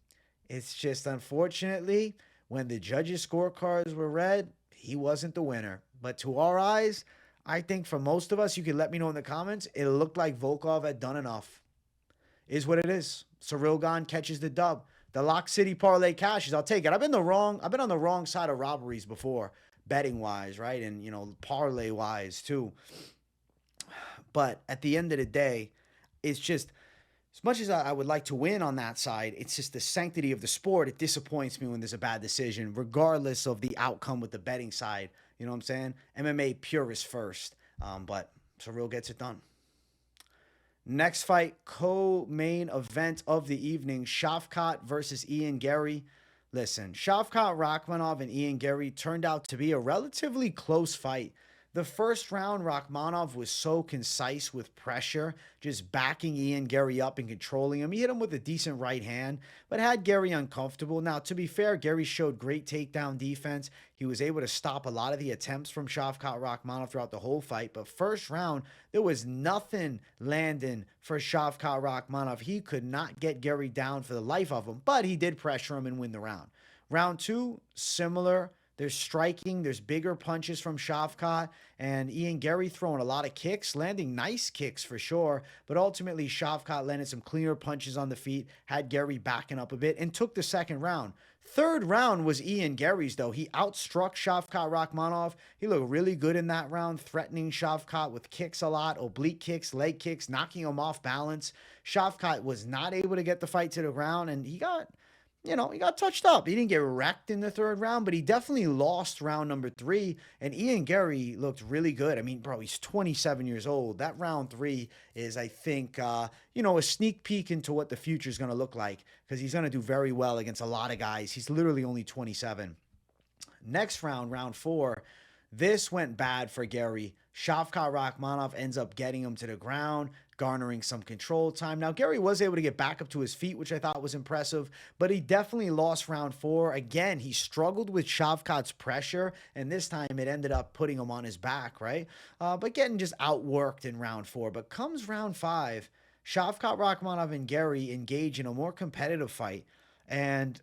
A: It's just unfortunately, when the judges' scorecards were read, he wasn't the winner. But to our eyes, I think for most of us, you can let me know in the comments, it looked like Volkov had done enough. Is what it is. Ciryl Gane catches the dub. The Lock City parlay cashes. I'll take it. I've been on the wrong side of robberies before, betting wise, right? And parlay wise too. But at the end of the day, it's just as much as I would like to win on that side, it's just the sanctity of the sport. It disappoints me when there's a bad decision, regardless of the outcome with the betting side. You know what I'm saying? MMA purist first. But Ciryl gets it done. Next fight, co-main event of the evening, Shavkat versus Ian Garry. Listen, Shavkat Rakhmonov and Ian Garry turned out to be a relatively close fight. The first round, Rakhmonov was so concise with pressure, just backing Ian Garry up and controlling him. He hit him with a decent right hand, but had Garry uncomfortable. Now, to be fair, Garry showed great takedown defense. He was able to stop a lot of the attempts from Shavkat Rakhmonov throughout the whole fight. But first round, there was nothing landing for Shavkat Rakhmonov. He could not get Garry down for the life of him, but he did pressure him and win the round. Round two, similar. There's striking, there's bigger punches from Shavkat, and Ian Garry throwing a lot of kicks, landing nice kicks for sure, but ultimately Shavkat landed some cleaner punches on the feet, had Garry backing up a bit, and took the second round. Third round was Ian Garry's, though. He outstruck Shavkat Rakhmonov. He looked really good in that round, threatening Shavkat with kicks a lot, oblique kicks, leg kicks, knocking him off balance. Shavkat was not able to get the fight to the ground, and he got touched up. He didn't get wrecked in the third round, but he definitely lost round number 3. And Ian Garry looked really good. I mean, bro, he's 27 years old. That round 3 is, I think, a sneak peek into what the future is going to look like because he's going to do very well against a lot of guys. He's literally only 27. Next round, round 4, this went bad for Garry. Shavkat Rakhmonov ends up getting him to the ground, garnering some control time. Now, Garry was able to get back up to his feet, which I thought was impressive, but he definitely lost round 4. Again, he struggled with Shavkat's pressure, and this time it ended up putting him on his back, right? But getting just outworked in round 4. But comes round 5, Shavkat Rakhmonov and Garry engage in a more competitive fight, and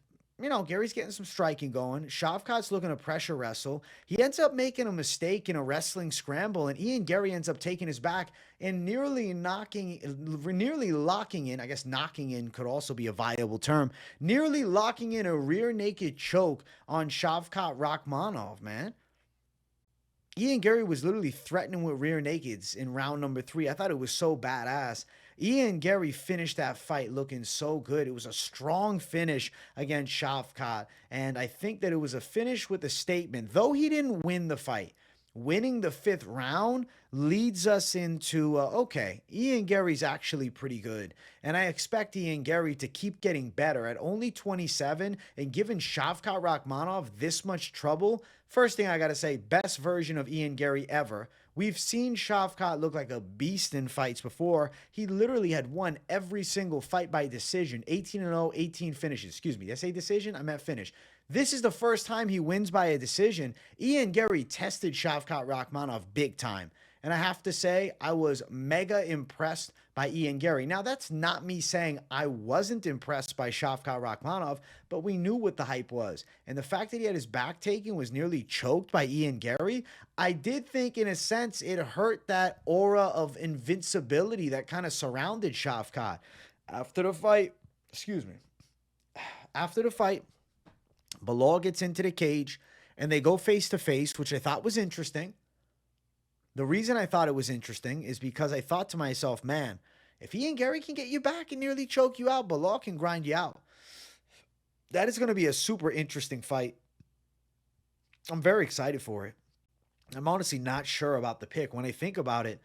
A: Garry's getting some striking going. Shavkat's looking to pressure wrestle. He ends up making a mistake in a wrestling scramble, and Ian Garry ends up taking his back and nearly locking in. I guess knocking in could also be a viable term. Nearly locking in a rear naked choke on Shavkat Rakhmonov, man. Ian Garry was literally threatening with rear nakeds in round number 3. I thought it was so badass. Ian Garry finished that fight looking so good. It was a strong finish against Shavkat, and I think that it was a finish with a statement. Though he didn't win the fight, winning the 5th round leads us into, okay, Ian Garry's actually pretty good. And I expect Ian Garry to keep getting better. At only 27 and giving Shavkat Rakhmonov this much trouble, first thing I got to say, best version of Ian Garry ever. We've seen Shavkat look like a beast in fights before. He literally had won every single fight by decision. 18-0, 18 finishes. Excuse me, did I say decision? I meant finish. This is the first time he wins by a decision. Ian Garry tested Shavkat Rakhmonov big time. And I have to say, I was mega impressed by Ian Garry. Now, that's not me saying I wasn't impressed by Shavkat Rakhmonov, but we knew what the hype was. And the fact that he had his back taken, was nearly choked by Ian Garry, I did think, in a sense, it hurt that aura of invincibility that kind of surrounded Shavkat. After the fight, Bilal gets into the cage, and they go face-to-face, which I thought was interesting. The reason I thought it was interesting is because I thought to myself, man, if Ian Garry can get you back and nearly choke you out, Bilal can grind you out. That is going to be a super interesting fight. I'm very excited for it. I'm honestly not sure about the pick. When I think about it,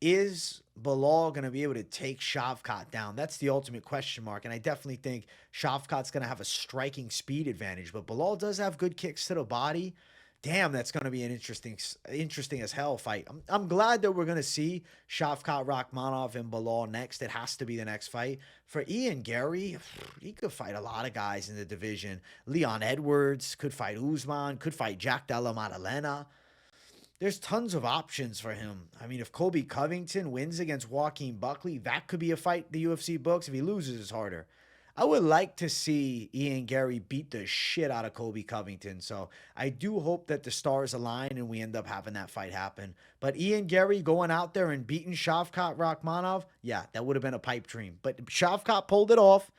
A: Is Bilal going to be able to take Shavkat down? That's the ultimate question mark. And I definitely think Shavkat's going to have a striking speed advantage. But Bilal does have good kicks to the body. Damn, that's going to be an interesting as hell fight. I'm glad that we're going to see Shavkat Rakhmonov and Bilal next. It has to be the next fight. For Ian Garry, he could fight a lot of guys in the division. Leon Edwards could fight Usman, could fight Jack Della Maddalena. There's tons of options for him. I mean, if Colby Covington wins against Joaquin Buckley, that could be a fight the UFC books. If he loses, it's harder. I would like to see Ian Garry beat the shit out of Colby Covington. So I do hope that the stars align and we end up having that fight happen. But Ian Garry going out there and beating Shavkat Rakhmonov, yeah, that would have been a pipe dream. But Shavkat pulled it off.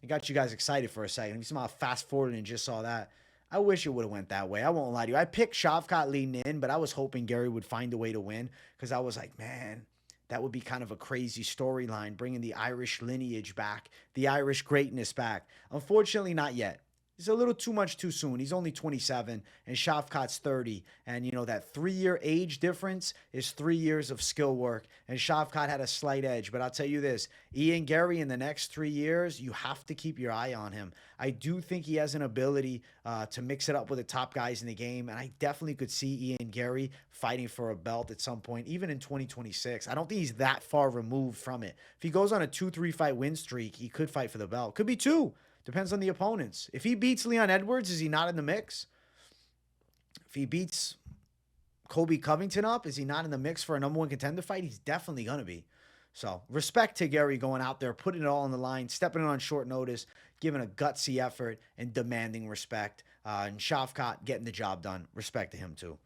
A: It got you guys excited for a second. If you somehow fast forwarded and just saw that, I wish it would have went that way. I won't lie to you. I picked Shavkat leading in, but I was hoping Garry would find a way to win because I was like, man, that would be kind of a crazy storyline, bringing the Irish lineage back, the Irish greatness back. Unfortunately, not yet. It's a little too much too soon. He's only 27 and Shavkat's 30. And, that 3-year age difference is 3 years of skill work. And Shavkat had a slight edge. But I'll tell you this, Ian Garry in the next 3 years, you have to keep your eye on him. I do think he has an ability to mix it up with the top guys in the game. And I definitely could see Ian Garry fighting for a belt at some point, even in 2026. I don't think he's that far removed from it. If he goes on a 2-3 fight win streak, he could fight for the belt. Could be 2. Depends on the opponents. If he beats Leon Edwards, is he not in the mix? If he beats Colby Covington up, is he not in the mix for a number one contender fight? He's definitely going to be. So respect to Garry going out there, putting it all on the line, stepping in on short notice, giving a gutsy effort, and demanding respect. And Shavkat getting the job done. Respect to him too.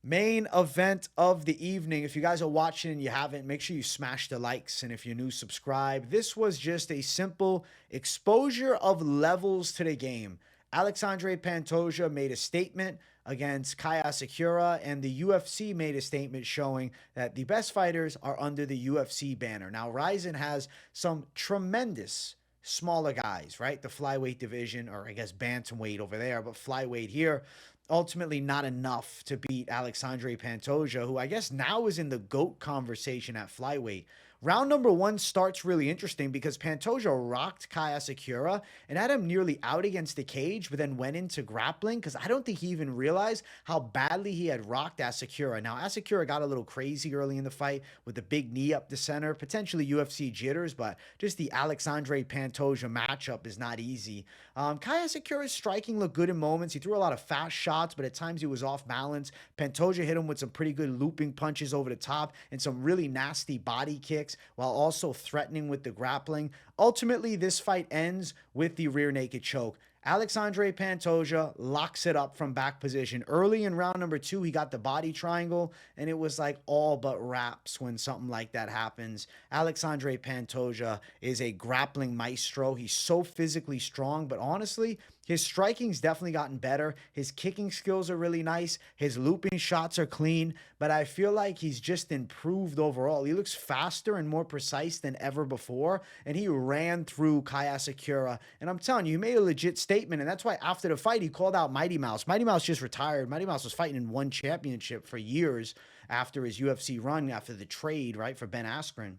A: Main event of the evening. If you guys are watching and you haven't, make sure you smash the likes. And if you're new, subscribe. This was just a simple exposure of levels to the game. Alexandre Pantoja made a statement against Kai Asakura, and the UFC made a statement showing that the best fighters are under the UFC banner. Now, Ryzen has some tremendous smaller guys, right? The flyweight division, or I guess bantamweight over there, but flyweight here. Ultimately not enough to beat Alexandre Pantoja, who I guess now is in the GOAT conversation at flyweight. Round number 1 starts really interesting because Pantoja rocked Kai Asakura and had him nearly out against the cage, but then went into grappling because I don't think he even realized how badly he had rocked Asakura. Now, Asakura got a little crazy early in the fight with the big knee up the center, potentially UFC jitters, but just the Alexandre Pantoja matchup is not easy. Kai Asakura's striking looked good in moments. He threw a lot of fast shots, but at times he was off balance. Pantoja hit him with some pretty good looping punches over the top and some really nasty body kicks, while also threatening with the grappling. Ultimately, this fight ends with the rear naked choke. Alexandre Pantoja locks it up from back position. Early in round number 2, he got the body triangle, and it was like all but wraps when something like that happens. Alexandre Pantoja is a grappling maestro. He's so physically strong, but honestly, his striking's definitely gotten better. His kicking skills are really nice. His looping shots are clean, but I feel like he's just improved overall. He looks faster and more precise than ever before, and he ran through Kai Asakura. And I'm telling you, he made a legit statement, and that's why after the fight, he called out Mighty Mouse. Mighty Mouse just retired. Mighty Mouse was fighting in one championship for years after his UFC run, after the trade, right, for Ben Askren.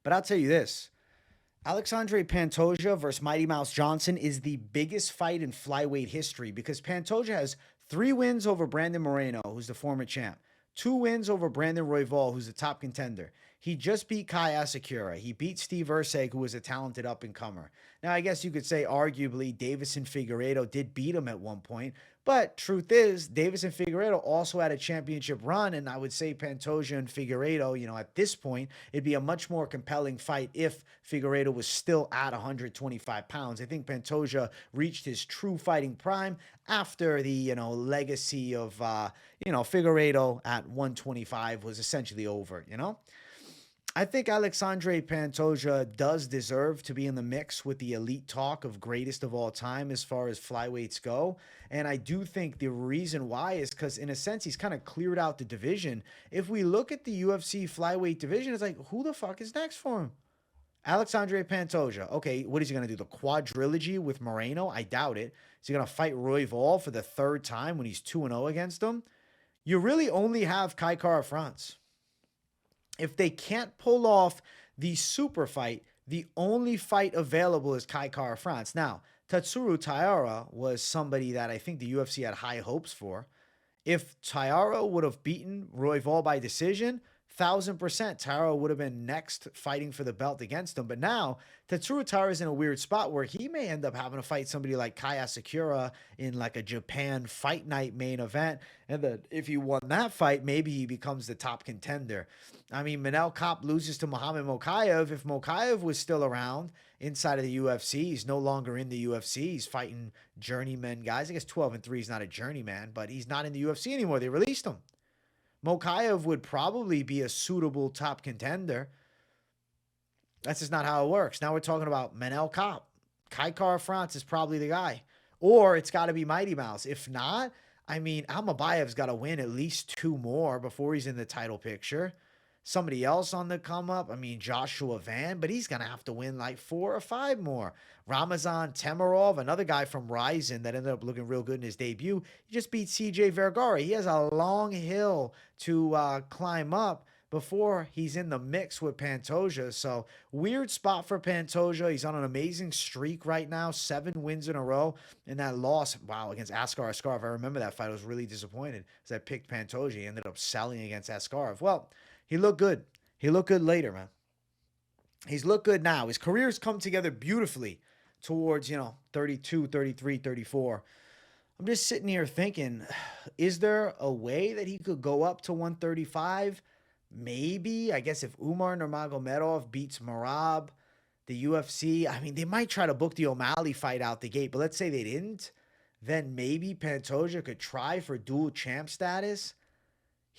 A: But I'll tell you this. Alexandre Pantoja versus Mighty Mouse Johnson is the biggest fight in flyweight history because Pantoja has 3 wins over Brandon Moreno, who's the former champ, 2 wins over Brandon Royval, who's the top contender. He just beat Kai Asakura. He beat Steve Erceg, who was a talented up-and-comer. Now, I guess you could say arguably Davison Figueiredo did beat him at one point, but truth is, Davison Figueiredo also had a championship run, and I would say Pantoja and Figueiredo, at this point, it'd be a much more compelling fight if Figueiredo was still at 125 pounds. I think Pantoja reached his true fighting prime after the, legacy of, Figueiredo at 125 was essentially over, I think Alexandre Pantoja does deserve to be in the mix with the elite talk of greatest of all time as far as flyweights go. And I do think the reason why is because, in a sense, he's kind of cleared out the division. If we look at the UFC flyweight division, it's like, who the fuck is next for him? Alexandre Pantoja. Okay, what is he going to do? The quadrilogy with Moreno? I doubt it. Is he going to fight Royval for the 3rd time when he's 2-0 against him? You really only have Kai Kara France. If they can't pull off the super fight, the only fight available is Kai Kara France. Now, Tatsuro Taira was somebody that I think the UFC had high hopes for. If Taira would have beaten Royval by decision, 1,000% Taira would have been next fighting for the belt against him. But now Tatsuro Taira is in a weird spot where he may end up having to fight somebody like Kai Asakura in like a Japan fight night main event. And then if he won that fight, maybe he becomes the top contender. I mean, Manel Kape loses to Muhammad Mokaev. If Mokaev was still around inside of the UFC, he's no longer in the UFC. He's fighting journeyman guys. I guess 12-3 is not a journeyman, but he's not in the UFC anymore. They released him. Mokaev would probably be a suitable top contender. That's just not how it works. Now we're talking about Manel Kape. Kai Kara France is probably the guy. Or it's got to be Mighty Mouse. If not, I mean, Almabayev's got to win at least 2 more before he's in the title picture. Somebody else on the come up, I mean, Joshua Van, but he's going to have to win like 4 or 5 more. Ramazan Temirov, another guy from Ryzen that ended up looking real good in his debut. He just beat CJ Vergara. He has a long hill to climb up before he's in the mix with Pantoja. So weird spot for Pantoja. He's on an amazing streak right now, 7 wins in a row. And that loss, wow, against Askar Askarov. I remember that fight. I was really disappointed as I picked Pantoja. He ended up selling against Askarov. Well, he looked good. He looked good later, man. He's looked good now. His career's come together beautifully towards, 32, 33, 34. I'm just sitting here thinking, is there a way that he could go up to 135? Maybe. I guess if Umar Nurmagomedov beats Merab, the UFC, I mean, they might try to book the O'Malley fight out the gate, but let's say they didn't, then maybe Pantoja could try for dual champ status.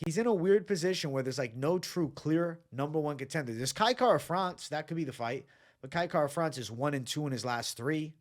A: He's in a weird position where there's like no true clear number 1 contender. There's Kai Kara France. That could be the fight. But Kai Kara France is 1-2 in his last 3.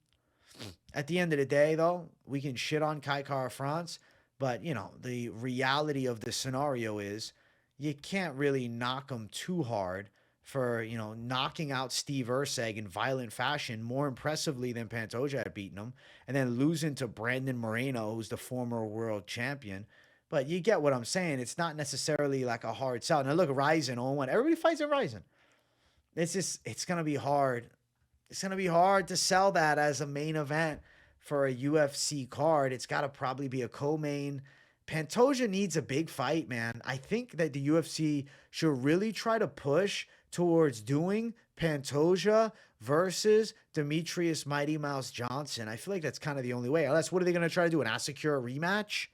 A: At the end of the day, though, we can shit on Kai Kara France. But, the reality of the scenario is you can't really knock him too hard for, knocking out Steve Erceg in violent fashion more impressively than Pantoja had beaten him. And then losing to Brandon Moreno, who's the former world champion. But you get what I'm saying. It's not necessarily like a hard sell. Now, look, Ryzen 0-1. Everybody fights at Ryzen. It's going to be hard. It's going to be hard to sell that as a main event for a UFC card. It's got to probably be a co-main. Pantoja needs a big fight, man. I think that the UFC should really try to push towards doing Pantoja versus Demetrius Mighty Mouse Johnson. I feel like that's kind of the only way. Unless, what are they going to try to do? An Asakura rematch?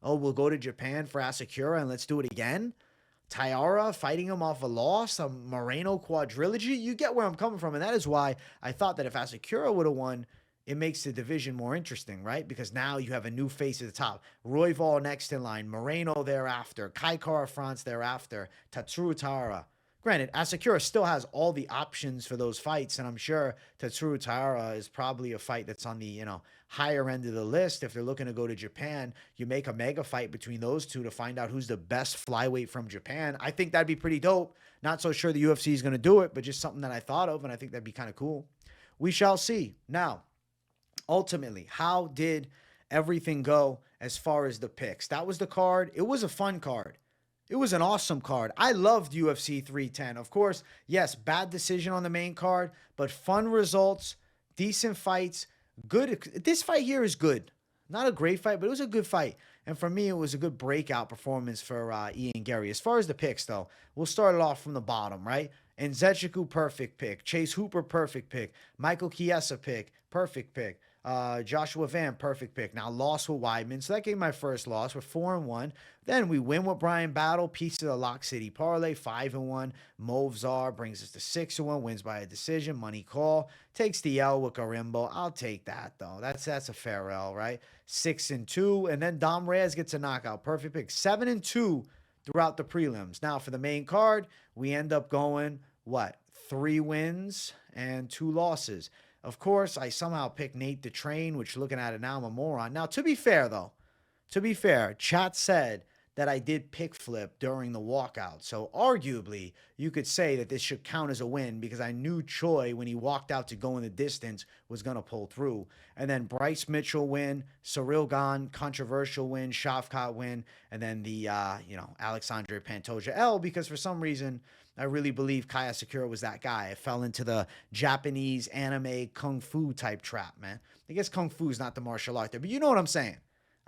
A: Oh, we'll go to Japan for Asakura and let's do it again. Taira fighting him off a loss, a Moreno quadrilogy. You get where I'm coming from. And that is why I thought that if Asakura would have won, it makes the division more interesting, right? Because now you have a new face at the top. Royval next in line. Moreno thereafter. Kai Kara France thereafter. Tatsuro Taira. Granted, Asakura still has all the options for those fights, and I'm sure Tatsuro Taira is probably a fight that's on the, higher end of the list. If they're looking to go to Japan, you make a mega fight between those two to find out who's the best flyweight from Japan. I think that'd be pretty dope. Not so sure the UFC is going to do it, but just something that I thought of, and I think that'd be kind of cool. We shall see. Now, ultimately, how did everything go as far as the picks? That was the card. It was a fun card. It was an awesome card. I loved UFC 310. Of course, yes, bad decision on the main card, but fun results, decent fights, good. This fight here is good. Not a great fight, but it was a good fight. And for me, it was a good breakout performance for Ian Garry. As far as the picks, though, we'll start it off from the bottom, right? Nzechukwu, perfect pick. Chase Hooper, perfect pick. Michael Chiesa, pick. Perfect pick. Joshua Van, perfect pick. Now, lost with Weidman, so that gave my first loss. We're 4-1. Then we win with Bryan Battle, piece of the Lock City Parlay, 5-1. Movsar brings us to 6-1, wins by a decision, money call. Takes the L with Gorimbo. I'll take that, though. That's a fair L, right? 6-2, and then Dom Reyes gets a knockout. Perfect pick. 7-2 throughout the prelims. Now, for the main card, we end up going, 3 wins and 2 losses. Of course, I somehow picked Nate the Train, which looking at it now, I'm a moron. Now, to be fair, though, chat said that I did pick flip during the walkout. So arguably, you could say that this should count as a win because I knew Choi, when he walked out to go in the distance, was going to pull through. And then Bryce Mitchell win, Ciryl Gane, controversial win, Shavkat win, and then the, Alexandre Pantoja L, because for some reason, I really believe Kai Asakura was that guy. I fell into the Japanese anime kung fu type trap, man. I guess kung fu is not the martial art there, but you know what I'm saying.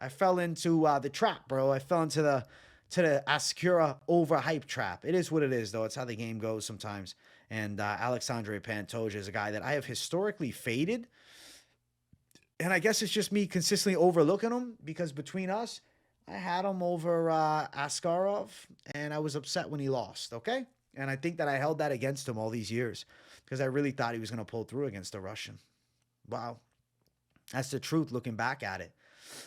A: I fell into the trap, bro. I fell into the Asakura overhype trap. It is what it is, though. It's how the game goes sometimes. And Alexandre Pantoja is a guy that I have historically faded. And I guess it's just me consistently overlooking him because between us, I had him over Askarov, and I was upset when he lost, okay? And I think that I held that against him all these years because I really thought he was going to pull through against the Russian. Wow. That's the truth looking back at it.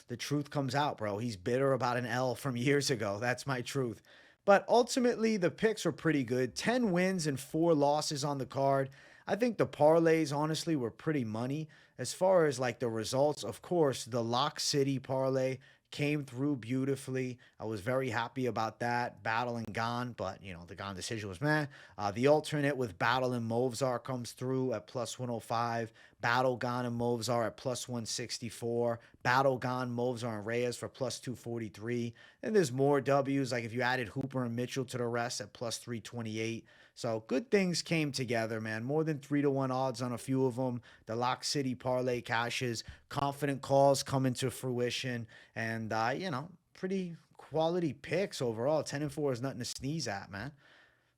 A: The truth comes out, bro. He's bitter about an L from years ago. That's my truth. But ultimately, the picks were pretty good. 10 wins and 4 losses on the card. I think the parlays, honestly, were pretty money. As far as like the results, of course, the Lock City parlay came through beautifully. I was very happy about that. Battle and Gane, but the Gane decision was meh. The alternate with Battle and Movsar comes through at plus 105. Battle Gane and Movsar at plus 164. Battle Gane, Movsar, and Reyes for plus 243. And there's more W's, like if you added Hooper and Mitchell to the rest at plus 328. So good things came together, man. More than 3-1 odds on a few of them. The Lock City parlay cashes, confident calls coming to fruition, and pretty quality picks overall. 10-4 is nothing to sneeze at, man.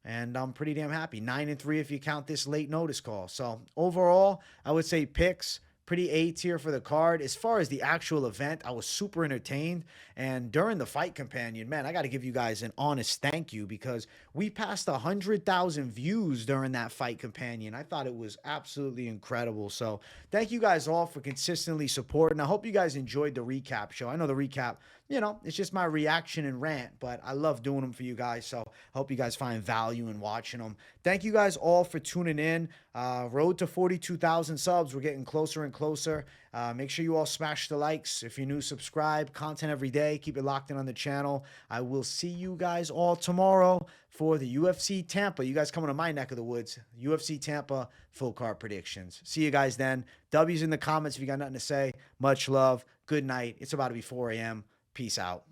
A: And I'm pretty damn happy. 9-3 if you count this late notice call. So overall, I would say picks pretty A tier for the card. As far as the actual event, I was super entertained. And during the fight companion, man, I got to give you guys an honest thank you because we passed 100,000 views during that fight companion. I thought it was absolutely incredible. So thank you guys all for consistently supporting. I hope you guys enjoyed the recap show. I know the recap, it's just my reaction and rant, but I love doing them for you guys. So I hope you guys find value in watching them. Thank you guys all for tuning in. Road to 42,000 subs. We're getting closer and closer. Make sure you all smash the likes. If you're new, subscribe. Content every day. Keep it locked in on the channel. I will see you guys all tomorrow for the UFC Tampa. You guys coming to my neck of the woods. UFC Tampa full card predictions. See you guys then. W's in the comments if you got nothing to say. Much love. Good night. It's about to be 4 a.m. Peace out.